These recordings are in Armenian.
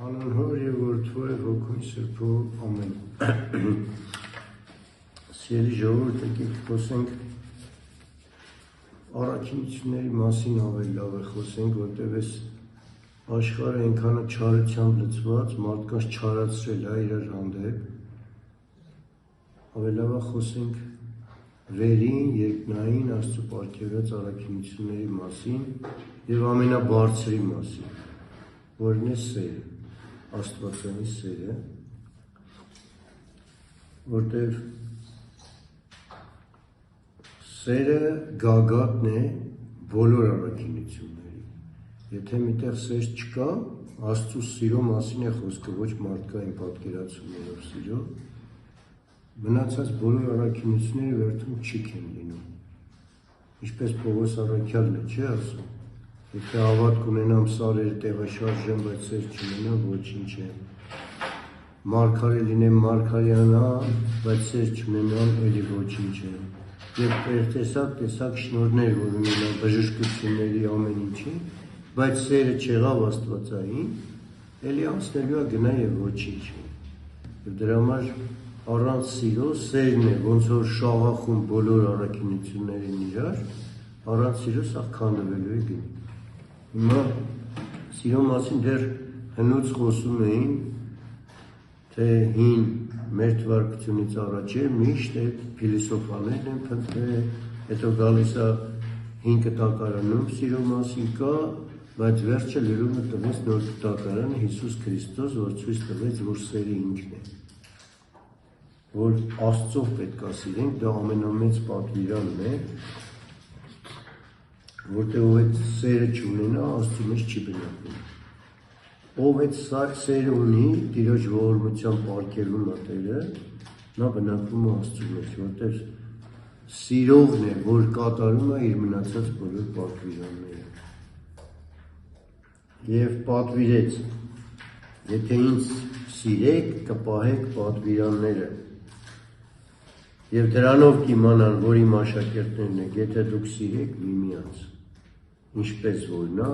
Հանուն եւ որդու եւ հոգու սրբու ամեն։ Սիրելի ժողովուրդ, եկեք խոսենք առաքինությունների մասին ավելի լավ է խոսենք, որտեղ այս աշխարհը այնքան չարությամբ լցված, մարդկանց չարացրել է իրար հանդեպ։ Ավելի լավ է խոսենք վերին, երկնային Աստծո պարգևած առաքինությունների մասին եւ ամենաբարձրի մասին, որն է սերը, Աստվածանի սերը, որտեղ սերը գագաթն է բոլոր առաքինությունների։ Եթե միտեղ սեր չկա, Աստծո սիրո մասին է խոսքը, ոչ մարդկային պատկերացումներով սիրո, մնացած բոլոր առաքինությունները վերջում չիք են լինում։ Ինչպես Պողոս առաքյալն է, չէ՞ ասում։ Եթե հավատք ունենամ սարերը տեղը շարժեմ, բայց սեր չունենամ, ոչինչ է։ Մարգարե լինեմ մարգարյանա, բայց սեր չունենամ, էլի ոչինչ է։ Եվ տեսակ շնորհներ, որ ունենամ բժշկությունների ամեն ինչի, բայց սերը չեղավ աստվածային, էլի անցնելու է գնա եւ ոչինչ է։ Եվ դրա համար առանց սիրո սերն է, ոնց որ շաղախում բոլոր առաքինություններին իրար, առանց սիրո սա քանդվելու է գնի։ Հիմա սիրո մասին դեռ հնուց խոսում էին, թե հին մեր թվարկությունից առաջ է, միշտ այդ փիլիսոփաներն են փնտրել, հետո գալիս է հին կտակարանում սիրո մասին կա, բայց վերջը լրումը տվեց նոր կտակարանը Հիսուս Քրիստոս, որ ցույց տվեց, որ սերը ինքն է, որ Աստծով պետք է սիրենք, դա ամենամեծ պատվիրանն է, որտեղ ով այդ սերը չունենա, Աստծո մեջ չի բնակվում։ Ով այդ սերը ունի, Տիրոջ ողորմության պարգևում է Տերը, նա բնակվում է Աստծո մեջ, որտեղ սիրողն է, որ կատարում է իր մնացած բոլոր պատվիրանները։ Եվ պատվիրեց, եթե ինձ սիրեք, կպահեք պատվիրանները։ Եվ դրանով կիմանան, որ իմ աշակերտներն եք, եթե դուք սիրեք միմյանց, ինչպես որ նա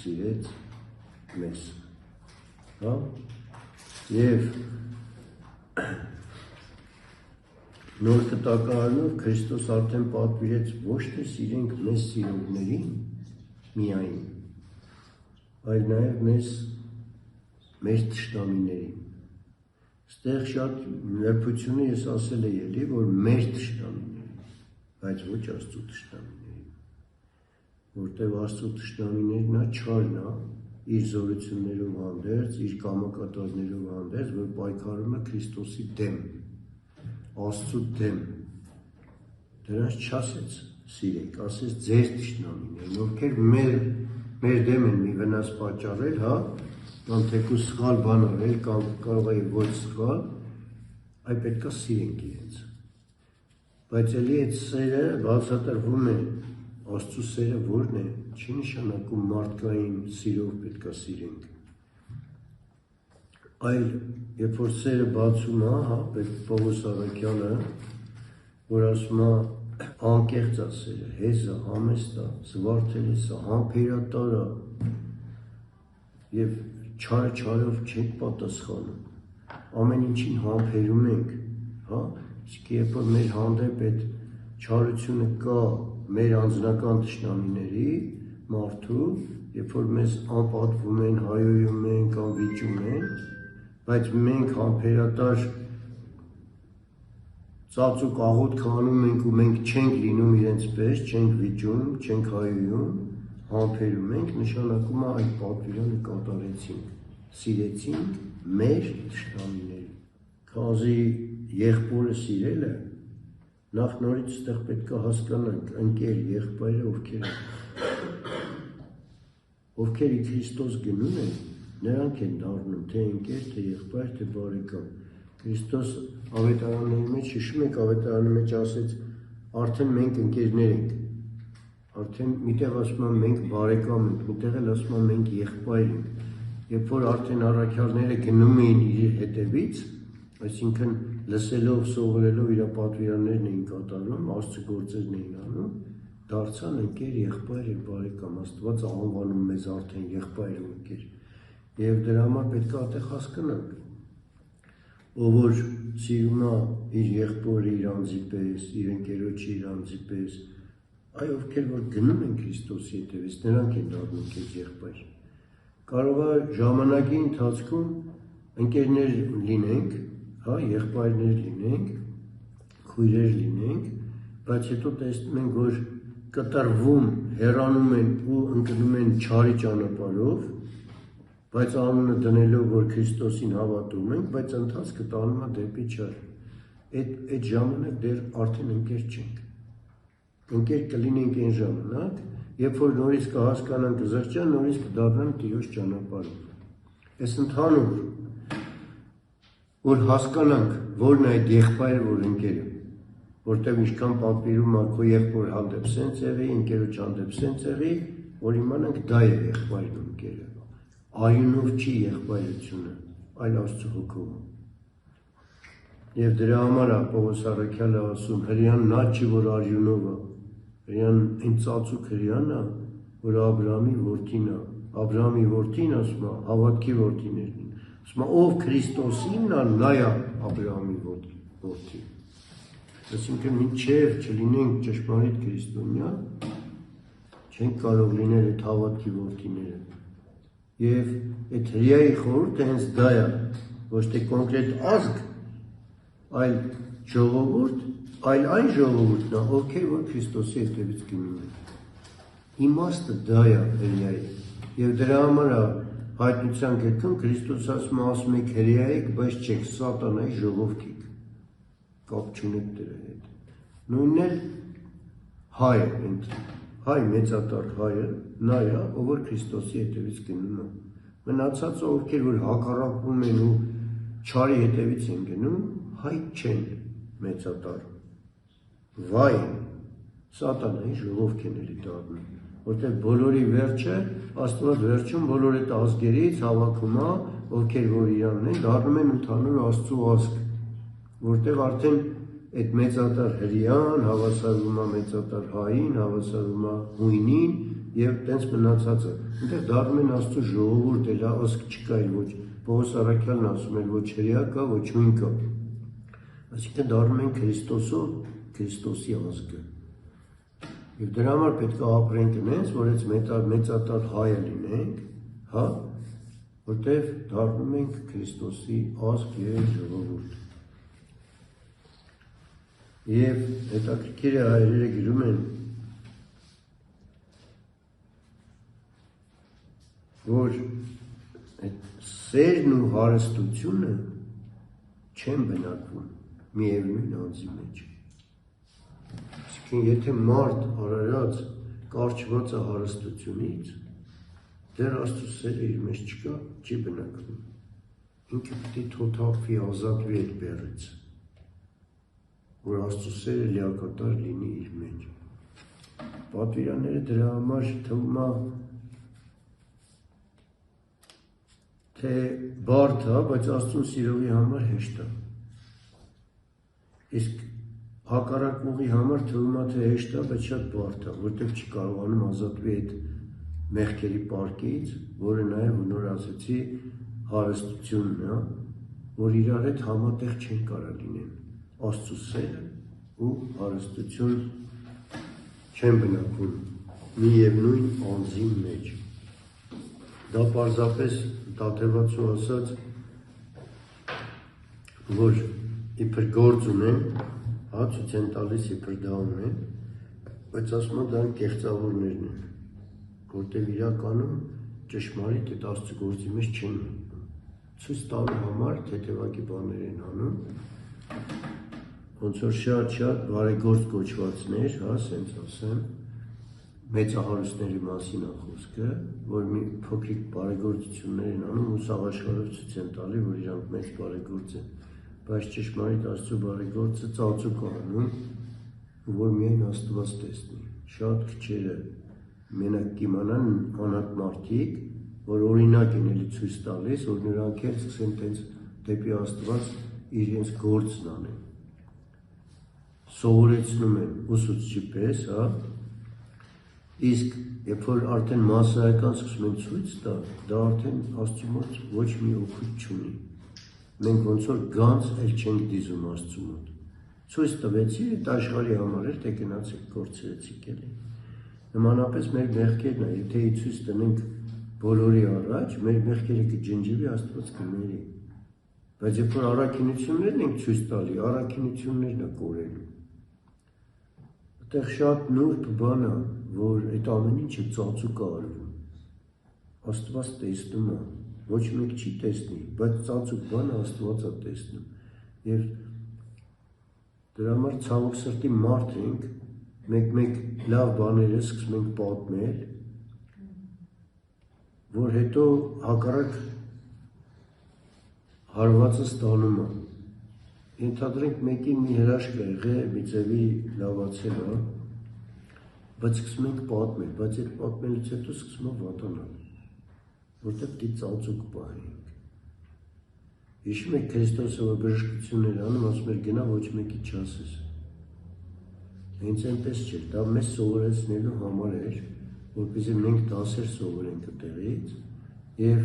սիրեց մեզ։ Հա? Եվ նոր կտակարանով Քրիստոս արդեն պատվիրեց ոչ թե սիրենք մեզ սիրողներին միայն, այլ նաև մեր թշնամիներին։ Ստեղ շատ նրբությունը ես ասել եմ էլի, որ մեր թշնամիներին, բայց ոչ Աստծո թշնամիներին, որտեղ Աստծո թշնամիներն է չարն է, իր զորություններով հանդերձ, իր կամակատարներով հանդերձ, որ պայքարում է Քրիստոսի դեմ, Աստծո դեմ, դրանց չասեց սիրեք, ասեց ձեր թշնամիներին, ովքեր մեր դեմ են մի վնաս պատճառել, հա, կամ թեկուզ սխալ բան արել, կամ կարող է ոչ սխալ, այ պետք է սիրենք իրենց։ Բայց էլի այդ սերը բացատրվում է, Աստծո սերը որն է, չի նշանակում մարդկային սիրով պետք է սիրենք։ Այլ երբ որ սերը բացում է, հա, Պողոս առաքյալը, որ ասում է անկեղծ է սերը, հեզ է, համեստ է, զվարթելիս է, համբերատար է, եւ չարը չարով չենք պատասխանում, ամեն ինչին համբերում ենք, հա, իսկ երբ որ մեր հանդեպ այդ չարությունը կա մեր անձնական թշնամիների, մարդու, երբ որ մեզ անպատվում են, հայոյում են կամ վիճում են, բայց մենք համբերատար ծածուկ աղոթք անում ենք ու մենք չենք լինում իրենց պես, չենք վիճում, չենք հայոյում, համբերում ենք, նշանակում է այդ պատվիրանը կատարեցինք, սիրեցինք մեր թշնամիներին։ Քանզի եղբորը սիրելը, նախ նորից այստեղ պետք է հասկանանք, ընկեր եղբայրը ովքեր ի Քրիստոս գնում են, նրանք են դառնում, թե ընկեր, թե եղբայր, թե բարեկամ։ Քրիստոս ավետարանների մեջ, հիշում եք, ավետարանի մեջ ասեց, արդեն մենք ընկերներ ենք, արդեն միտեղ ասում եմ մենք բարեկամ ենք, միտեղ էլ ասում եմ մենք եղբայր ենք, երբ որ արդեն առաքյալները գնում էին իր հետևից, այսինքն լսելով, սովորելով իր պատվիրաններն էին կատարում, Աստծո գործերն էին անում, դարձան ընկեր, եղբայր եւ բարեկամ, Աստված անվանում մեզ արդեն եղբայր ու ընկեր։ Եվ դրա համար պետք է այդտեղ հասկանանք, ով որ սիրում է իր եղբորը իր անձի պես, իր ընկերոջը իր անձի պես, այ ովքեր որ գնում են Քրիստոսի հետևից, նրանք են դառնում քեզ եղբայր։ Կարող է ժամանակի ընթացքում ընկերներ լինենք, հա, եղբայրներ լինենք, քույրեր լինենք, բայց հետո տեսնում ենք, որ կտրվում, հեռանում են ու ընկնում են չարի ճանապարհով, բայց անունը դնելով, որ Քրիստոսին հավատում ենք, բայց ընթացքը տանում է դեպի չար։ Այդ ժամանակ դեռ արդեն ընկեր չենք։ Ընկեր կլինենք այն ժամանակ, երբ որ նորից կհասկանանք զղջան, նորից կդառնանք Տիրոջ ճանապարհով։ Այս ընդհանուր, որ հասկանանք, որն է այդ եղբայրը, որ ընկերը, որտեղ ինչքան պատվիրում է քո եղբոր հանդեպ սենց եղի, ընկերոջ հանդեպ սենց եղի, որ իմանանք դա է եղբայրն ու ընկերը։ Արյունով չի եղբայրությունը, այլ Աստծո հոգով։ Եվ դրա համար է Պողոս առաքյալը ասում, հրեան նա չի, որ արյունով է, հրեան այն ծածուկ հրեան է, որ Աբրահամի որդին է, Աբրահամի որդին ասում է, հավատքի որդիներն, ասում է, ով Քրիստոսինն է, նա է Աբրահամի որդին։ Այսինքն մինչև չլինենք ճշմարիտ քրիստոնյա, չենք կարող լինել այդ հավատքի որդիները։ Եվ այդ հրեայի խորհուրդը հենց դա է, ոչ թե կոնկրետ ազգ, այլ ժողովուրդ, այլ այն ժողովուրդն է, ովքեր որ Քրիստոսի հետևից գնում են։ Իմաստը դա է հրեայի։ Եվ դրա համար է հայտնության գրքում Քրիստոս ասում եք հրեա եք, բայց չեք սատանայի ժողովք եք։ Կապ չունեք դրա հետ։ Նույնն էլ հայը, հայ մեծատար հայը, նա է, ով որ Քրիստոսի հետևից գնում է։ Մնացածը, ովքեր որ հակառակվում են ու չարի հետևից են գնում, հայ չեն մեծատար։ Վայ, սատանայի ժողովք են էլի դառնում, որտեղ բոլորի վերջը, Աստված վերջում բոլոր այդ ազգերից հավաքում է, ովքեր որ իրանն են, դառնում են ընդհանուր Աստծո ազգ, որտեղ արդեն այդ մեծատար հրեան հավասարվում է մեծատար հային, հավասարվում է հույնին եւ տենց մնացածը։ Այնտեղ դառնում են Աստծո ժողովուրդ, էլ ազգ չկա, ոչ Պողոս առաքյալն ասում է, ոչ հրեա կա, ոչ հույն կա։ Այսինքն դառնում են Քրիստոսով, Քրիստոսի ազգը։ Եվ դրա համար պետք է ապրենք այնպես, որ այս մեծատար հայը լինենք, հա, որտեղ դառնում ենք Քրիստոսի ազգ եւ ժողովուրդ։ Եվ հետաքրքիր է հայրերը գրում են, որ այդ սերն ու հարստությունը չեն բնակվում միևնույն անձի մեջ։ Իսկին եթե մարդ արարած կարճված է հարստությունից, դեռ Աստծո սերը իր մեջ չկա, չի բնակվում։ Ինքը պետք է թոթափվի, ազատվի այդ բեռից, որ Աստծո սերը լիակատար լինի իր մեջ։ Պատվիրանները դրա համար թվում է, թե բարդ է, բայց Աստծուն սիրողի համար հեշտ է։ Իսկ հակառակողի համար թվում է, թե հեշտ է, բայց շատ բարդ է, որտեղ չի կարողանում ազատվի այդ մեղքերի պարկից, որը նաև նոր ասացի հարստությունն է, որ իրար հետ համատեղ չեն կարող լինեն։ Աստծո սերը ու հարստություն չեն բնակվում միևնույն անձի մեջ։ Դա պարզապես Տաթևացու ասած, որ իբր գործ ունեն, հա, ցույց են տալիս իբր դա ունեն, բայց ասում են դա կեղծավորներն են, որտեղ իրականում ճշմարիտ այդ Աստծո գործի մեջ չեն ցույց տալու համար թեթևակի բաներ են անում, ոնց որ շատ բարեգործ կոչվածներ, հա, սենց ասեմ, մեծահարուստների մասին է խոսքը, որ մի փոքրիկ բարեգործություններ են անում ու սաղ աշխարհով ցույց են տալի, որ իրանք մեծ բարեգործ են, բայց ճշմարիտ Աստծո բարեգործը ծածուկ է անում, որ միայն Աստված տեսնի։ Շատ քչերը մենակ կիմանան անհատ մարդիկ, որ օրինակ են էլի ցույց տալիս, որ նրանք էլ սկսեն տենց դեպի Աստված իրենց գործն անեն։ Սովորեցնում են ուսուցչի պես, հա, Իսկ երբ որ արդեն մասսայական սկսում են ցույց տալ, դա արդեն Աստծու մոտ ոչ մի օգուտ չունի։ Մենք ոնց որ գանձ էլ չենք դիզում Աստծու մոտ։ Ցույց տվեցի այդ աշխարհի համար էլ թե գնացեք գործերեցիք էլի։ Նմանապես մեր մեղքերն է, եթե ցույց տնենք բոլորի առաջ, մեր մեղքերը կջնջվի, Աստված կների։ Բայց երբ որ առաքինություններն ենք ցույց տալի, առաքինություններն է կորելու։ Այդտեղ շատ նուրբ բան է, որ այդ ամեն ինչը ծածուկ է արվում։ Աստված տեսնում է, ոչ մեկ չի տեսնի, բայց ծածուկ բանը Աստված է տեսնում։ Եվ դրա համար ցավոք սրտի մարդ ենք, մեկ լավ բաները սկսում ենք պատմել, որ հետո հակառակ հարվածը ստանում է։ Ենթադրենք մեկին մի հրաշք է եղել, մի ձևի լավացել է, բայց սկսում ենք պատմել, բայց այդ պատմելուց հետո սկսում է վատանալ, որտեղ դի ծածուկ պահենք։ Հիշում եք Քրիստոսը որ բժշկություններ անում, ասում էր գնա ոչ մեկի չասես։ Հենց այնպես չէր, դա մեզ սովորեցնելու համար էր, որպեսզի մենք դասեր սովորենք այդտեղից եւ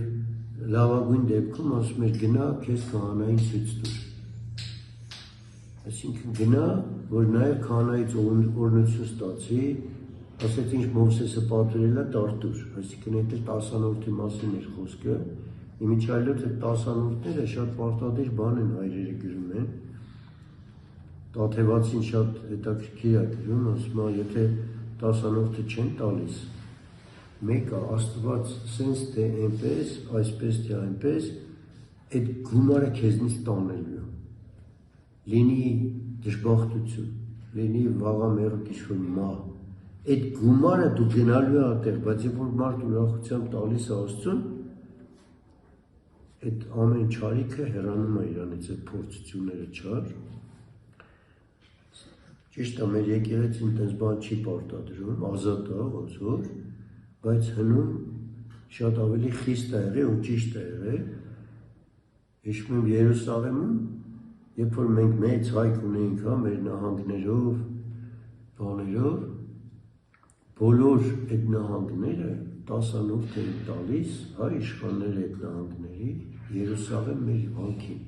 լավագույն դեպքում ասում էր գնա քեզ քահանային ցույց տուր։ Այսինքն գնա, որ նաեւ քահանայից օրհնություն ստացի, ասեց ինչ Մովսեսը պատվիրել է տարտուր, այսինքն այդ 10-րդի մասին էր խոսքը։ Իմիջայլոց այդ 10-րդները շատ պարտադիր բան են հայրերը գրում են։ Տաթևացին շատ հետաքրքիր է գրում, ասում է, եթե 10-րդը չեն տալիս, մեկը Աստված սենց թե այնպես, այսպես թե այնպես, այդ գումարը քեզնից տանելու է։ Լինի դժբախտություն, լինի վաղա մեղք ինչ-որ մահ։ Այդ գումարը դու գնալու է այդտեղ, բայց երբ որ մարդ ուրախությամբ տալիս է Աստծուն, այդ ամեն չարիքը հեռանում է իրանից, այդ փորձությունները չար։ Ճիշտ է, մեր եկեղեցին տես բան չի պարտադրում, ազատ է, ոնց որ, բայց հնում շատ ավելի խիստ է եղել ու ճիշտ է եղել։ Հիշում եմ Երուսաղեմում, երբ որ մենք մեծ հայք ունեինք, մեր նահանգներով, բաներով, բոլոր այդ նահանգները 10-րդ էին տալիս, հայ իշխանները այդ նահանգների, Երուսաղեմ մեր վանքին։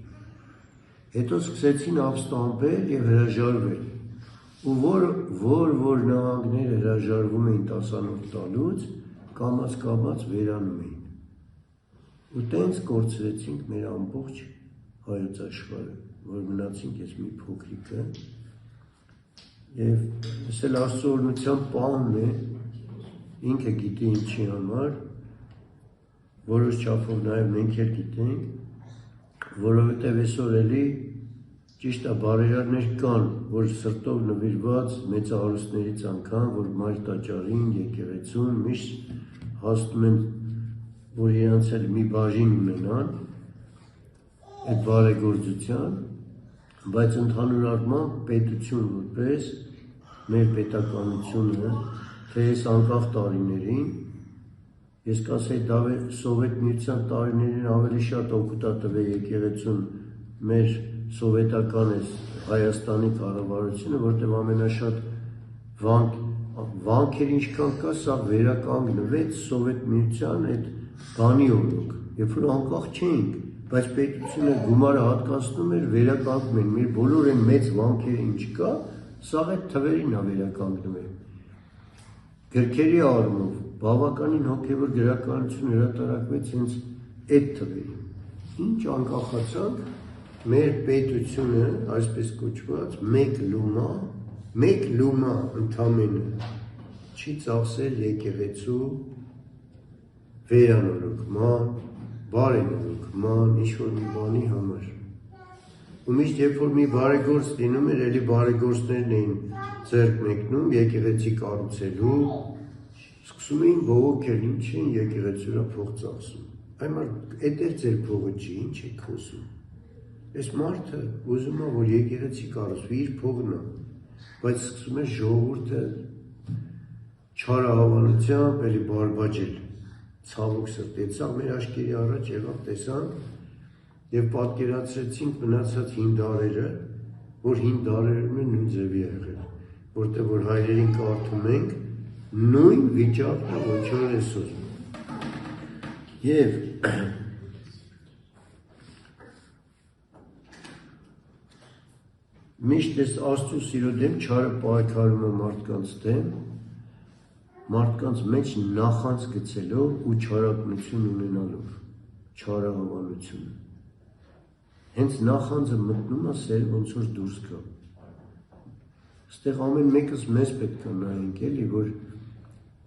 Հետո սկսեցին ապստամբել և հրաժարվել։ Ու որ նահանգները հրաժարվում էին 10-րդ տալուց, կամաց վերանում էին։ Ու տենց կորցրեցինք մեր ամբողջ հայոց աշխարհը, որ մնացինք ես մի փոքրիկը։ Եվ ես էլ Աստծո օրհնության պահում է, ինքը գիտի ինչի համար, որոշ չափով նաև մենք էլ գիտենք, որովհետև այսօր էլի ճիշտ է բարերարներ կան, որ սրտով նվիրված մեծահարուստներից անգամ, որ մայր տաճարին, եկեղեցուն միշտ հասնում են, որ իրանց էլ մի բաժին ունենան այդ բարեգործության, բայց ընդհանուր առմամբ պետություն որպես մեր պետականությունը, թե այս անկախ տարիներին, ես կասեի Սովետ միության տարիներին ավելի շատ օգուտ է տվել եկեղեցուն մեր սովետական այս Հայաստանի կառավարությունը, որտեղ ամենաշատ վանքեր ինչքան կա, սա վերականգնվեց Սովետ միության այդ բանի օրոք, երբ որ անկախ չէինք, բայց պետությունը գումարը հատկացնում էր, վերականգնում են, մեր բոլոր այն մեծ վանքերը ինչ կա, սա այդ թվերին է վերականգնվել։ Գրքերի առումով բավականին հոգևոր գրականություն հրատարակվեց հենց այդ թվերին։ Ինչ անկախացանք, մեր պետությունը, այսպես կոչված, մեկ լումա ընդամենը չի ծախսել եկեղեցու վերանորոգման, բարենորոգման, ինչ-որ մի բանի համար։ Ու միշտ երբ որ մի բարեգործ լինում էր, էլի բարեգործներն էին ձեռք մեկնում եկեղեցի կառուցելու, սկսում էին բողոքել, ինչ են եկեղեցուրա փող ծախսում։ Այմար էդ էր ձեր փողը չի, ինչ եք խոսում։ Այս մարդը ուզում է, որ եկեղեցի կառուցվի, իր փողն է, բայց սկսում է ժողովուրդը չարահավանությամբ էլի բարբաջել, ցավոք սրտի, սա մեր աչքերի առաջ եղավ, տեսանք եւ պատկերացրեցինք մնացած հին դարերը, որ հին դարերում են նույն ձևի եղել, որտեղ որ հայրերին կարդում ենք, նույն վիճակն է, ոչ որ այսօր։ Եվ միշտ այս Աստծո սիրո դեմ չարը պայքարում է մարդկանց դեմ, մարդկանց մեջ նախանց գցելով ու չարակնություն ունենալով, չարահավանություն։ Հենց նախանձը մտնում է սեր ոնց որ դուրս գա։ Այստեղ ամեն մեկս մեզ պետք է նայենք էլի, որ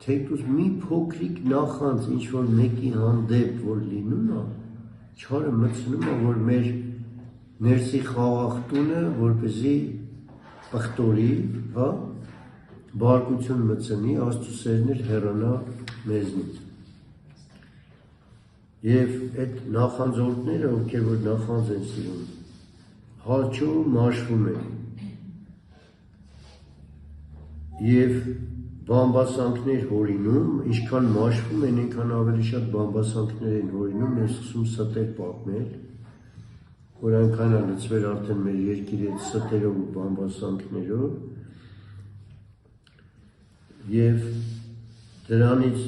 թեկուզ մի փոքրիկ նախանձ ինչ որ մեկի հանդեպ որ լինում է, չարը մտցնում է, որ մեր ներսի խաղաղտունը, որպեսզի պղտորի, հա, բարկություն մտցնի, Աստծո սերն էլ հեռանա մեզնից։ Եվ այդ նախանձորդները, ովքեր որ նախանձ են սիրում, հալչում մաշվում են։ Եվ բամբասանքներ հորինում, ինչքան մաշվում են, այնքան ավելի շատ բամբասանքներ են հորինում, ես սկսում ստեր պատմել, որ այնքան է լծվել արդեն մեր երկիրի այդ ստերով ու բամբասանքներով, և դրանից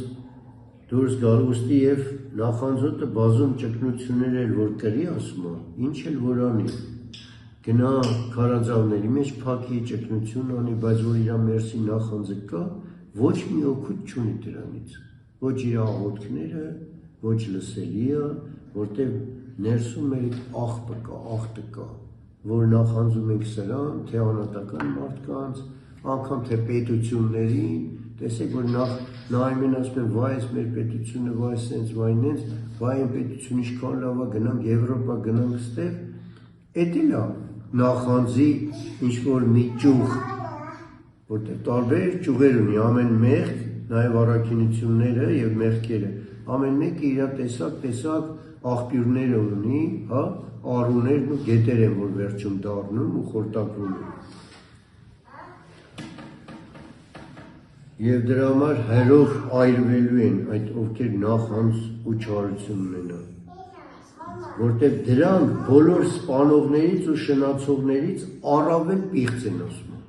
դուրս գալու ուստի և նախանձոտը բազում ճգնություններ էլ որ կրի ասում է, ինչ էլ որ անի, գնա քարանձավների մեջ փակի ճգնություն անի, բայց որ իր մերսի նախանձը կա, ոչ մի օգուտ չունի դրանից, ոչ իր աղոթքները, ոչ լսելի է, որտեղ ներսում մեր աղտը կա, որ նախանձում ենք սրան, թե անհատական մարդկանց, անգամ թե պետություններին, տեսեք, որ նայում են ասում են, վայ, այս մեր պետությունը, վայ, սենց, վայ, նենց, վայ, այն պետությունը ինչքան լավ է, գնանք Եվրոպա, գնանք ստեղ, էդ էլ է նախանձի ինչ-որ մի ճյուղ, որտեղ տարբեր ճյուղեր ունի, ամեն մեղք, նաև առաքինությունները և մեղքերը, ամեն մեկը իր տեսակ աղբյուրները ունի, հա, առուներն ու գետեր են, որ վերջում դառնում ու խորտակվում են։ Եվ դրա համար հերով այրվելու են այդ ովքեր նախանձ ու չարություն ունենան, որտեղ դրանք բոլոր սպանողներից ու շնացողներից առավել պիղծ են ասում,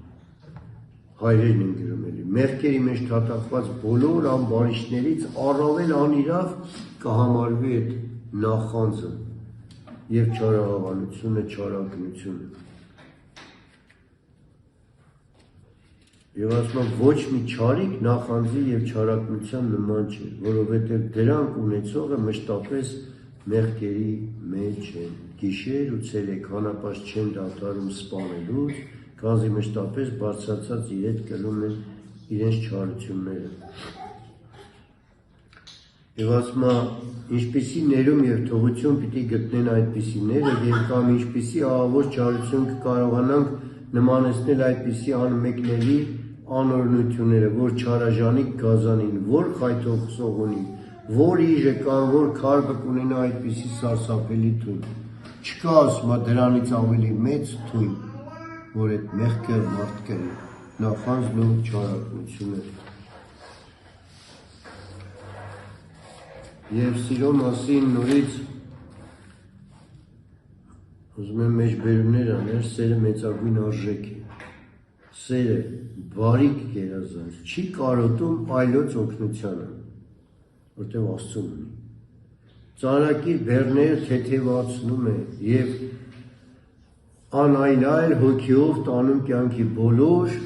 հայրերն են գրում էլի, մեղքերի մեջ թաթախված բոլոր ամբարիշտներից առավել անիրավ կհամարվի այդ նախանձը և չարահավանությունը, չարագնությունը։ Եվ ասում ոչ մի չարիք նախանձի և չարագնության նման չէ, որովհետև դրանք ունեցողը մշտապես մեղքերի մեջ են, գիշեր ու ցերեկ հանապաշտ չեն դադարում սպանելուց, քանզի մշտապես բարձրացած իրետ կրում են իրենց չարությունները։ Եվ ասում է, ինչպիսի ներում և թողություն պիտի գտնեն այդպիսիները և կամ ինչպիսի ահավոր չարություն կկարողանանք նմանեցնել այդպիսի անմեկնելի անօրենությունները, որ չարաժանիկ գազանին, որ խայթող սողունի, որ իժը կամ որ քարբը կունենա այդպիսի սարսափելի թույն։ Չկա ասում է դրանից ավելի մեծ թույն, որ այդ մեղքը մարդ կրի, նախանձն ու չարագնությունը։ Եվ սիրո մասին նորից ուզում եմ մեջբերումներ անել, սերը մեծագույն արժեք է։ Սերը բարիք գերազանց, չի կարոտում այլոց օգնությանը, որտեղ Աստծուն ունի։ Ծանրակիր բեռները թեթևացնում է և անայլայլ հոգիով տանում կյանքի բոլոր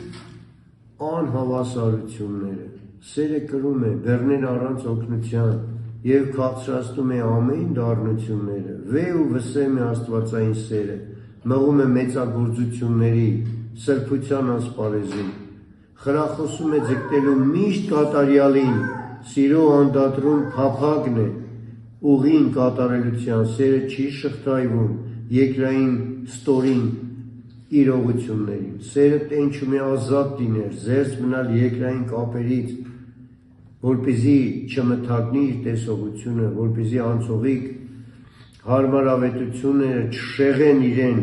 անհավասարությունները։ Սերը կրում է բեռներ առանց օգնության և քաղցրացնում է ամեն դառնությունները, վե ու վսեմ է աստվածային սերը, մղում է մեծագործությունների, սրբության ասպարեզին, խրախուսում է ձգտելու միշտ կատարյալին, սիրո անդադրուն փափագն է, ուղին կատարելության, սերը չի շղթայվում, երկրային ստորին իրողություններին, սերը տենչում է ազատ լինել, զերծ մնալ երկրային կապերից, որպեսզի չմթագնի իր տեսողությունը, որպեսզի անցողիկ հարմարավետությունները չշեղեն իրեն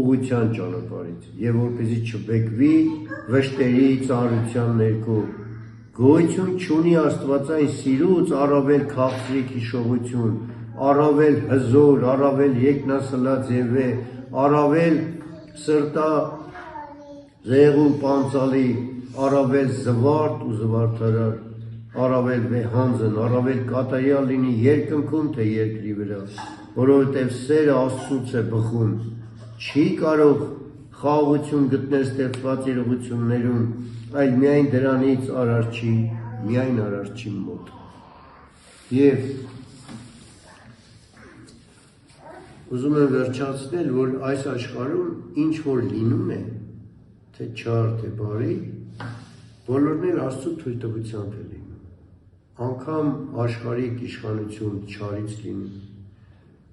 ուղղության ճանապարհից և որպեսզի չբեկվի վշտերի ծանրության ներքո, գոյություն չունի աստվածային սիրուց առավել քաղցրիկ հիշողություն, առավել հզոր, առավել երկնասլաց և վե, առավել սրտա զեղու պանծալի, առավել զվարթ ու զվարթարար, առավել վեհանձն, առավել կատարյալ լինի երկնքում թե երկրի վրա, որովհետև սերը Աստծուց է բխում, չի կարող խաղաղություն գտնել ստեղծված իրողություններում, այլ միայն դրանից արարչի, միայն արարչի մոտ։ Եվ ուզում եմ վերջացնել, որ այս աշխարհում ինչ որ լինում է, թե չար, թե բարի, բոլորն էլ Աստծո թույլտվությամբ է լինում։ Անգամ աշխարհիկ իշխանություն չարից լինի,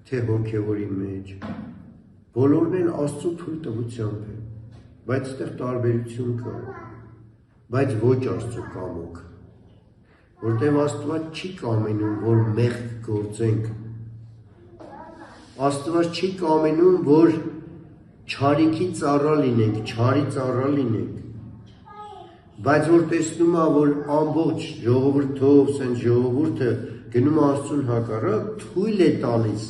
թե հոգևորի մեջ, բոլորն էլ Աստծո թույլտվությամբ է, բայց այդտեղ տարբերություն կա, բայց ոչ Աստծո կամոք, որտեղ Աստված չի կամենում, որ մեղք գործենք, Աստված չի կամենում, որ չարիքի ծառա լինենք, չարի ծառա լինենք, բայց որ տեսնում է, որ ամբողջ ժողովրդով, սենց ժողովուրդը գնում Աստծուն հակառակ, թույլ է տալիս,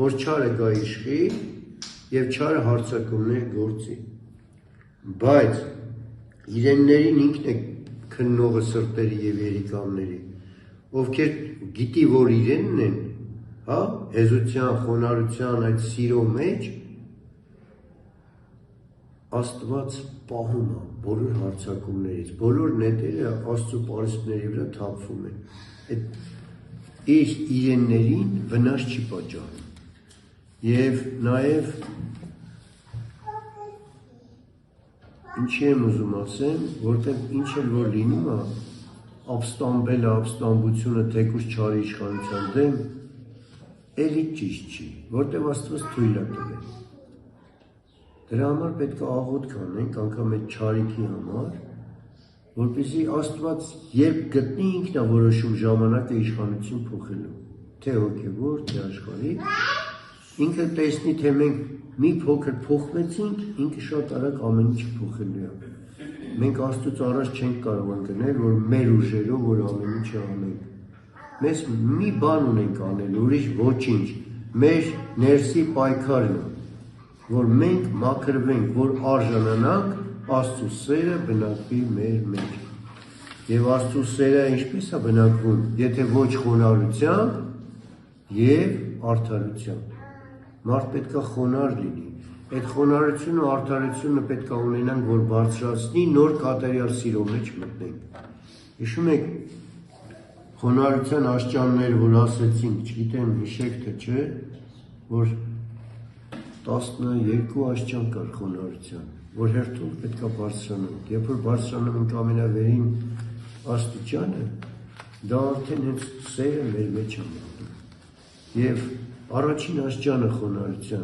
որ չարը գա իշխի և չարը հարձակումներ գործի, բայց իրեններին ինքն է քննողը սրտերի և երիկանների, ովքեր գիտի, որ իրենն են, հեզության, խոնարհության, այդ սիրո մեջ, Աստված պահում է բոլոր հարձակումներից, բոլոր նետերը Աստծո պարիսպների վրա թափվում են, իր իրեններին վնաս չի պատճառում, և նաև ինչի եմ ուզում ասեմ, որտեղ ինչ էլ որ լինում է, ապստամբելը, ապստամբությունը թեկուզ չարի իշխանության դեմ, էլի ճիշտ չի, որտեղ Աստված թույլ է տվել։ Դրա համար պետք է աղոթք անենք, անգամ այդ չարիքի համար, որպեսզի Աստված երբ գտնի ինքն է որոշում ժամանակը իշխանություն փոխելու, թե հոգևոր, թե աշխարհիկ, ինքը տեսնի, թե մենք մի փոքր փոխվեցինք, ինքը շատ արագ ամեն ինչ փոխելու է։ Մենք Աստծուց առաջ չենք կարող ընկնել, որ մեր ուժերով որ ամեն ինչը անենք։ Մեզ մի բան ունենք անել, ուրիշ ոչինչ, մեր ներսի պայքարն է, որ մենք մաքրվենք, որ արժանանանք Աստծո սերը բնակվի մեր մեջ։ Եվ Աստծո սերը ինչպես է բնակվում, եթե ոչ խոնարհությամբ և արդարությամբ։ Մարդ պետք է խոնարհ լինի։ Այդ խոնարհությունը ու արդարությունը պետք է ունենանք, որ բարձրացնի, նոր կատարյալ սիրո մեջ մտնենք։ Հիշում եք խոնարհության աշճանները, որ ասեցինք, չգիտեմ հիշեք թե չէ, որ 12 աշճան կար խոնարհության, որ հերթով պետք է բարձրանանք, երբ որ բարձրանում ենք ամենավերին աստիճանը, դա արդեն հենց սերը մեր մեջ է մտնում, և առաջին աշճանը խոնարհության,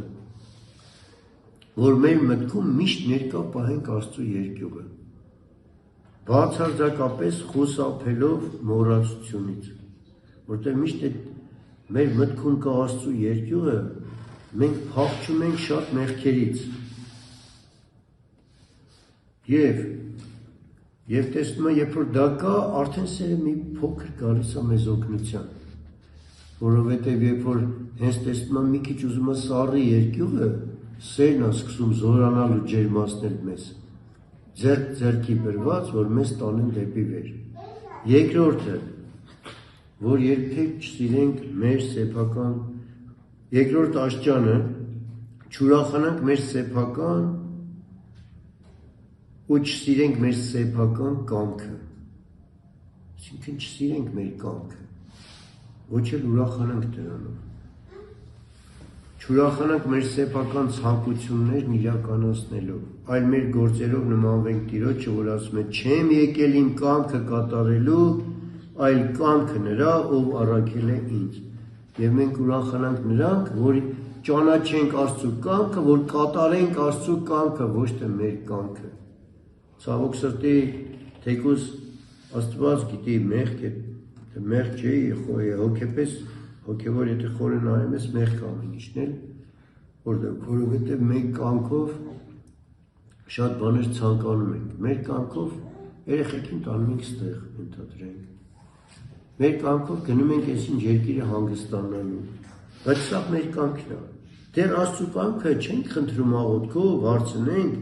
որ մեր մտքում միշտ ներկա պահենք Աստծո երկյուղը, բացարձակապես խուսափելով մոռացությունից, որտեղ միշտ այդ մեր մտքում կա Աստծո երկյուղը, մենք փախչում ենք շատ մեղքերից և տեսնում եմ, երբ որ դա կա, արդեն սերը մի փոքր գալիս է մեզ օգնության, որովհետև երբ որ հենց տեսնում եմ մի քիչ ուզում է սառի երկյուղը, սերն է սկսում զորանալ ու ջերմացնել մեզ, ձեռքի բերված, որ մեզ տանեն դեպի վեր։ Երկրորդը, որ երբեք չսիրենք մեր սեփական, երկրորդ աշճանը, չուրախանանք մեր սեփական ու չսիրենք մեր սեփական կամքը, այսինքն չսիրենք մեր կամքը, ոչ էլ ուրախանանք դրանով, չուրախանանք մեր սեփական ցանկություններն իրականացնելով, այլ մեր գործերով նմանվենք Տիրոջը, որ ասում է, չեմ եկել իմ կամքը կատարելու, այլ կամքը նրա, ով առաքել է ինձ, և մենք ուրախանանք նրանք, որ ճանաչենք Աստծո կամքը, որ կատարենք Աստծո կամքը, ոչ թե մեր կամքը։ Ցավոք սրտի, թեկուզ Աստված գիտի մեղք չէ, հոգեպես, հոգևոր եթե խորը նայում ես, մեղք ամեն ինչն էլ, որովհետև մենք կամքով շատ բաներ ցանկանում ենք, մեր կամքով երեխեքին տանում ենք ստեղ, ընդհանրենք, մեր կամքով գնում ենք այսինչ երկիրը հանգստանալու, բայց սա մեր կամքն է, դեռ Աստծո կամքը չենք խնդրում աղոթքով, հարցնենք,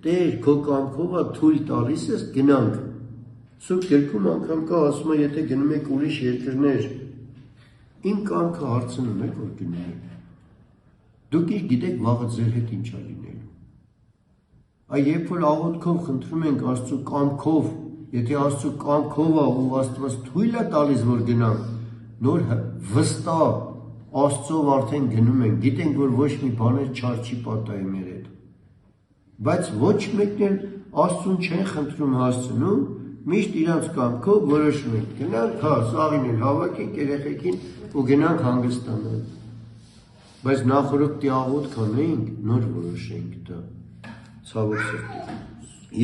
Տեր քո կամքով է թույլ տալիս ես գնանք։ Սուրբ գրքում անգամ կա ասում է եթե գնում եք ուրիշ երկրներ, իմ կամքը հարցնում եք որ գնում եք։ Դուք ինչ գիտեք վաղը ձեր հետ ինչ է լինելու։ Այ երբ որ աղոթքով խնդրում ենք Աստծո կամքով, եթե Աստծո կամքով է ու Աստված թույլ է տալիս որ գնանք, նոր վստահ Աստծով արդեն գնում ենք, գիտենք որ ոչ մի բաներ չար չի պատահի մեր հետ։ Բայց ոչ մեկն էլ Աստծուն չեն խնդրում հասցնում, միշտ իրանց կամքով որոշում ենք գնանք, հա, սաղին էլ հավաքենք երեխեքին ու գնանք հանգստանալ։ Բայց նախորդ աղոթք անենք, նոր որոշենք դա։ Ցավոք սրտի։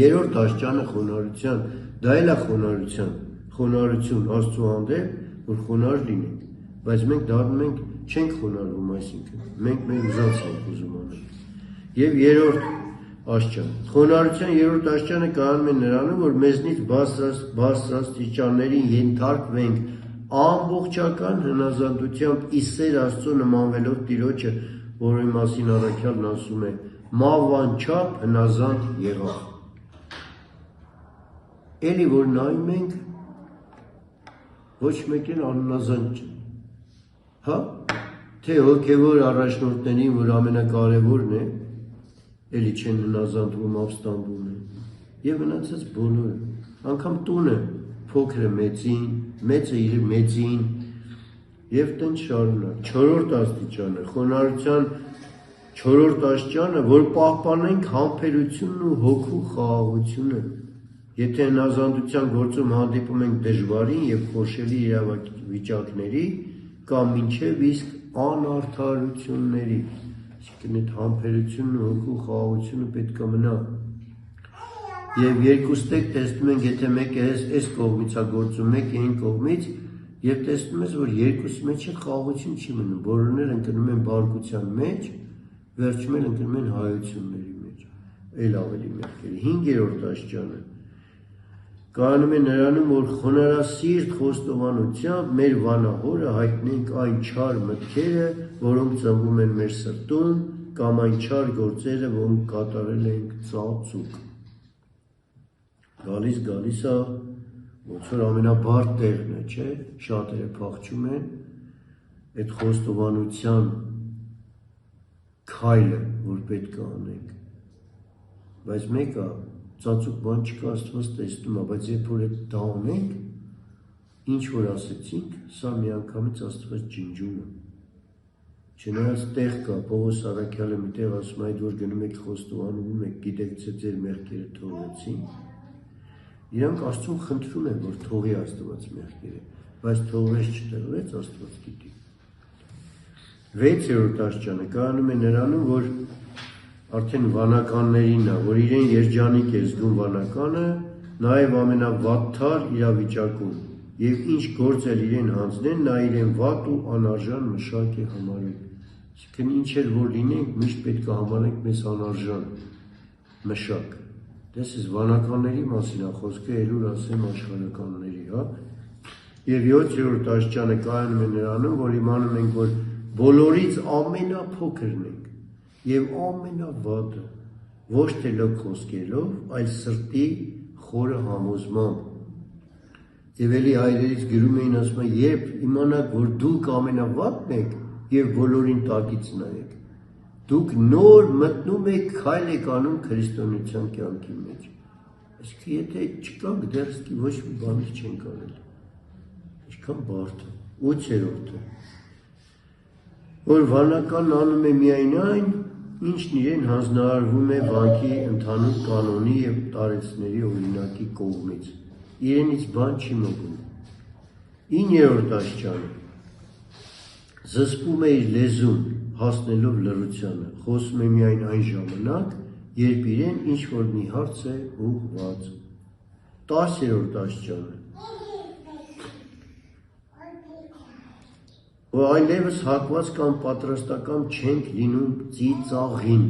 Երրորդ աշճանը խոնարհության, դա էլ է խոնարհություն Աստծո հանդեպ, որ խոնարհ լինենք, բայց մենք դառնում ենք չենք խոնարհվում, այսինքն մենք մեր ուզած ենք ուզում անել։ Եվ երրորդ աշճան, խոնարհության երրորդ աշճանը կայանում է նրանում, որ մեզնից բարձրաստիճաններին ենթարկվենք ամբողջական հնազանդությամբ իսեր Աստծո նմանվելով Տիրոջը, որի մասին առաքյալն ասում է. մավանչափ հնազանդ եղավ։ Էլի որ նայում ենք, ոչ մեկն անհնազանդ չէ։ Հա, թե հոգևոր առաջնորդներին, որ ամենակարևորն է, էլի չեն հնազանդվում, ապստամբում են, եւ մնացած բոլորը, անգամ տունը, փոքրը մեծին, մեծը իր մեծին, եւ տենց շարունակ։ Չորրորդ աստիճանը, խոնարհության չորրորդ աշճանը, որ պահպանենք համբերությունն ու հոգու խաղաղությունը։ Եթե հնազանդության գործում հանդիպում ենք դժվարին եւ խոշելի իրավիճակների կամ մինչև իսկ անարդարությունների, այսինքն այդ համբերությունն ու հոգու խաղաղությունը պետք է մնա։ Եվ երկուստեք տեսնում ենք, եթե մեկը այս կողմից է գործում, մեկը այն կողմից, եւ տեսնում ես, որ երկուսի մեջ խաղաղություն չի մնում, բոլորն էլ ընկնում են բարկության մեջ, վերջում էլ ընկնում են հայությունների մեջ, էլ ավելի մեղքերի։ Հինգերորդ աշճանը կայանում է նրանում, որ խոնարհասիրտ խոստովանությամբ մեր վանահորը հայտնենք այն չար մտքերը, որոնք ծնվում են մեր սրտում, կամ այն չար գործերը, որոնք կատարել ենք ծածուկ։ Գալիս է, ոնց որ ամենաբարդ տեղն է, չէ՞, շատերը փախչում են այդ խոստովանության քայլը, որ պետք է անենք։ Բայց մեկը ծածուկ բան չկա, Աստված տեսնում է, բայց երբ որ դա անենք, ինչ որ ասեցինք, սա միանգամից Աստված ջնջում է։ Չնայած տեղ կա, Պողոս առաքյալը մի տեղ ասում է, այդ որ գնում եք խոստովանում եք, գիտեք թե ձեր մեղքերը թողեցին, իրանք Աստծուն խնդրում են, որ թողի Աստված մեղքերը, բայց թողվեց չթողվեց, Աստված գիտի։ Վեցերորդ աշճանը կայանում է նրանում, որ արդեն վանականներին է, որ իրեն երջանիկ է զգում վանականը, նաև ամենավատթար իրավիճակում, եւ ինչ գործ էլ իրեն հանձնեն, նա իրեն վատ ու անարժան մշակ է համարում։ Այսինքն ինչ էլ որ լինենք, միշտ պետք է համարենք մեզ անարժան մշակ։ Տեսես վանականների մասին է խոսքը, ելուր ասեմ աշխարհականների, հա։ Եվ 7-րդ աշճանը կայանում է նրանում, որ իմանում ենք, որ բոլորից ամենափոքրն ենք եւ ամենավատը, ոչ թե լոկ խոսքերով, այլ սրտի խորը համոզմամբ։ Եվ էլի հայրերից գրում էին ասում, երբ իմանաք, որ դուք ամենավատն եք եւ բոլորին տակից նայեք, դուք նոր մտնում եք քայլ եք անում քրիստոնեության կյանքի մեջ։ Այսինքն եթե չկաք դեռ իսկի ոչ մի բաներ չենք արել։ Ինչքան բարդ է։ 8-րդը, որ վանականն անում է միայն այն, ինչն իրեն հանձնարարվում է վանքի ընդհանուր կանոնի եւ տարեցների օրինակի կողմից։ Իրենից բան չի մոռանում։ 9-րդ աշճանը զսպում է իր լեզուն հասնելով լռությանը, խոսում է միայն այն ժամանակ, երբ իրեն ինչ-որ մի հարց է ուղղված։ 10-րդ աշճանը որ այլևս հակված կամ պատրաստական չենք լինում ծիծաղին,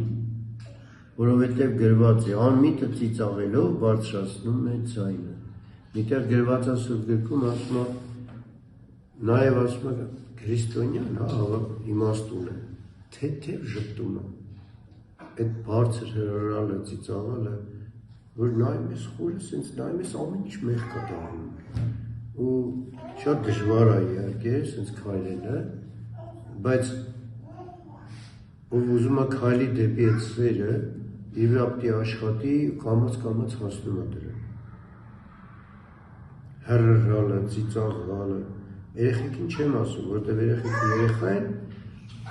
որովհետև գրված է անմիտը ծիծաղելով բարձրացնում է ձայնը։ Միտեղ գրված է Սուրբ գրքում ասում է, նաև ասում է քրիստոնյան, հա, իմաստուն է, թեթև ժպտում է։ այդ բարձր հրարալը ծիծաղալը, որ նայում ես խորը, սենց նայում ես ամեն ինչ մեղ կա դառնում, ու շատ դժվար է իհարկե, սենց քայլելը, բայց ով ուզում է քայլի դեպի այդ սերը, իր ապտի աշխատի կամաց հասնում է դրան։ Հրրալը, ծիծաղալը, երեխեքին չեմ ասում, որտև երեխեքը երեխա են,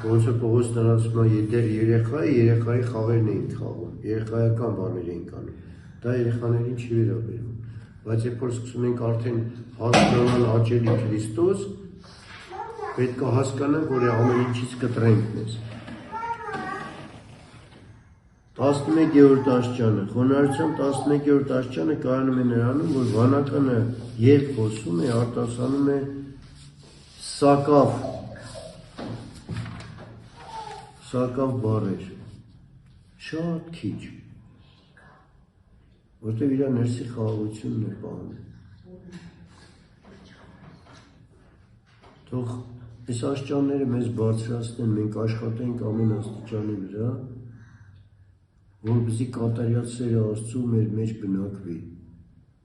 ոնց որ Պողոսն ասում է, դեր երեխա է, երեխայի խաղերն էին խաղում, երեխայական բաներ էին անում, դա երեխաներին չի վերաբերում, բայց երբ որ սկսում ենք արդեն հասկանալ աճելի Քրիստոս, պետք է հասկանանք, որ ամեն ինչից կտրենք մեզ։ 11-րդ աստիճանը, խոնարհության 11-րդ աստիճանը կայանում է նրանում, որ վանականը երբ խոսում է, արտասանում է սակավ բառեր, շատ քիչ, որտեղ իր ներսի խաղաղությունն է պահում։ Թող այս աստիճանները մեզ բարձրացնեն, մենք աշխատենք ամեն աստիճանի վրա, որպեսզի կատարյալ սերը Աստծու մեր մեջ բնակվի,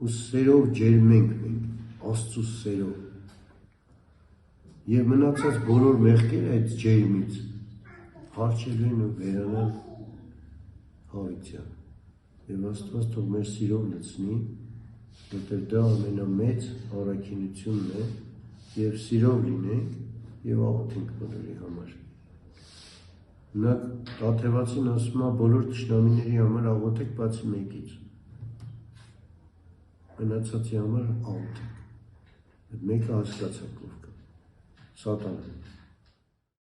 ու սերով ջերմենք մենք, Աստծու սերով, և մնացած բոլոր մեղքերը այդ ջերմից փախչել են ու վերանալ հավիտյան, և Աստված թող մեր սիրով լցնի, որտեղ դա ամենամեծ առաքինությունն է, և սիրով լինենք և աղոթենք բոլորի համար։ Մնակ Տաթևացին ասում է բոլոր թշնամիների համար աղոթեք, բացի մեկից, մնացածի համար աղոթեք, այդ մեկը հասկացակ ով կա, Սատանան։